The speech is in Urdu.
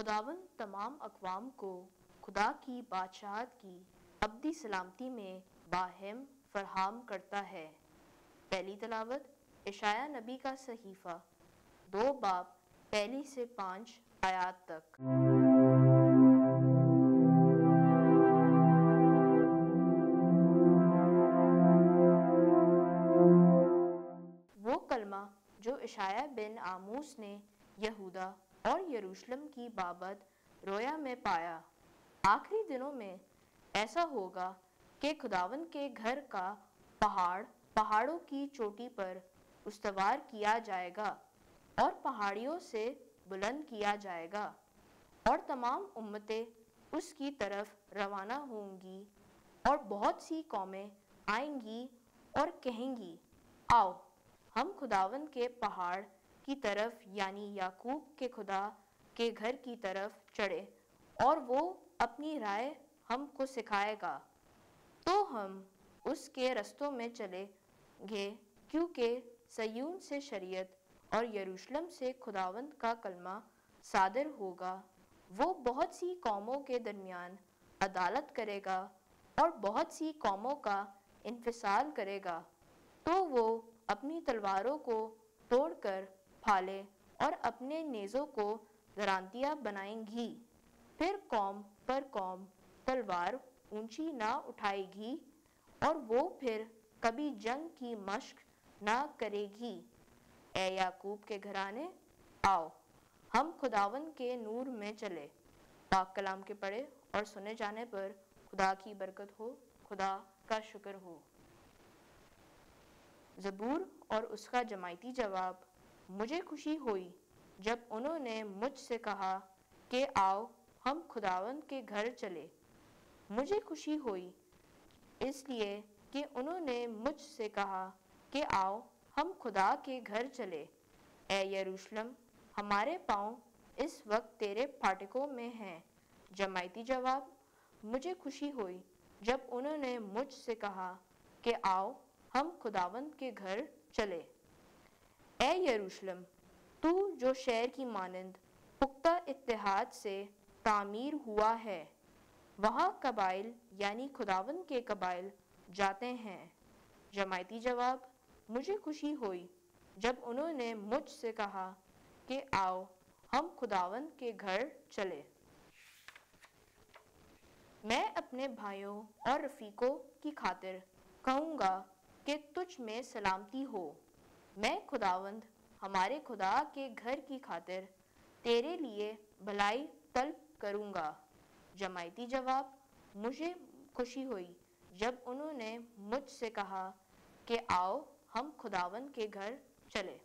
خداوند تمام اقوام کو خدا کی بادشاہت کی ابدی سلامتی میں باہم فراہم کرتا ہے۔ پہلی تلاوت اشعیاء نبی کا صحیفہ 2 باب 1 سے 5 آیات تک۔ وہ کلمہ جو اشعیاء بن آموس نے یہودا اور یروشلم کی بابت رویا میں پایا۔ آخری دنوں میں ایسا ہوگا کہ خداوند کے گھر کا پہاڑوں کی چوٹی پر استوار کیا جائے گا اور پہاڑیوں سے بلند کیا جائے گا، اور تمام امتیں اس کی طرف روانہ ہوں گی، اور بہت سی قومیں آئیں گی اور کہیں گی، آؤ ہم خداوند کے پہاڑ کی طرف یعنی یعقوب کے خدا کے گھر کی طرف چڑھے، اور وہ اپنی رائے ہم کو سکھائے گا، تو ہم اس کے رستوں میں چلیں گے، کیونکہ صیون سے شریعت اور یروشلم سے خداوند کا کلمہ صادر ہوگا۔ وہ بہت سی قوموں کے درمیان عدالت کرے گا اور بہت سی قوموں کا انفصال کرے گا، تو وہ اپنی تلواروں کو توڑ کر پھالے اور اپنے نیزوں کو درانتیاں بنائیں گی۔ پھر قوم پر قوم تلوار اونچی نہ اٹھائے گی، اور وہ پھر کبھی جنگ کی مشق نہ کرے گی۔ اے یعقوب کے گھرانے، آؤ ہم خداوند کے نور میں چلیں۔ پاک کلام کے پڑھے اور سنے جانے پر خدا کی برکت ہو۔ خدا کا شکر ہو۔ زبور اور اس کا جماعتی جواب۔ مجھے خوشی ہوئی جب انہوں نے مجھ سے کہا کہ آؤ ہم خداوند کے گھر چلیں۔ مجھے خوشی ہوئی اس لیے کہ انہوں نے مجھ سے کہا کہ آؤ ہم خدا کے گھر چلیں۔ اے یروشلم، ہمارے پاؤں اس وقت تیرے پھاٹکوں میں ہیں۔ جماعتی جواب۔ مجھے خوشی ہوئی جب انہوں نے مجھ سے کہا کہ آؤ ہم خداوند کے گھر چلیں۔ اے یروشلم، تو جو شہر کی مانند پختہ اتحاد سے تعمیر ہوا ہے، وہاں قبائل یعنی خداوند کے قبائل جاتے ہیں۔ جماعتی جواب۔ مجھے خوشی ہوئی جب انہوں نے مجھ سے کہا کہ آؤ ہم خداوند کے گھر چلیں۔ میں اپنے بھائیوں اور رفیقوں کی خاطر کہوں گا کہ تجھ میں سلامتی ہو۔ میں خداوند ہمارے خدا کے گھر کی خاطر تیرے لیے بھلائی طلب کروں گا۔ جماعتی جواب۔ مجھے خوشی ہوئی جب انہوں نے مجھ سے کہا کہ آؤ ہم خداوند کے گھر چلیں۔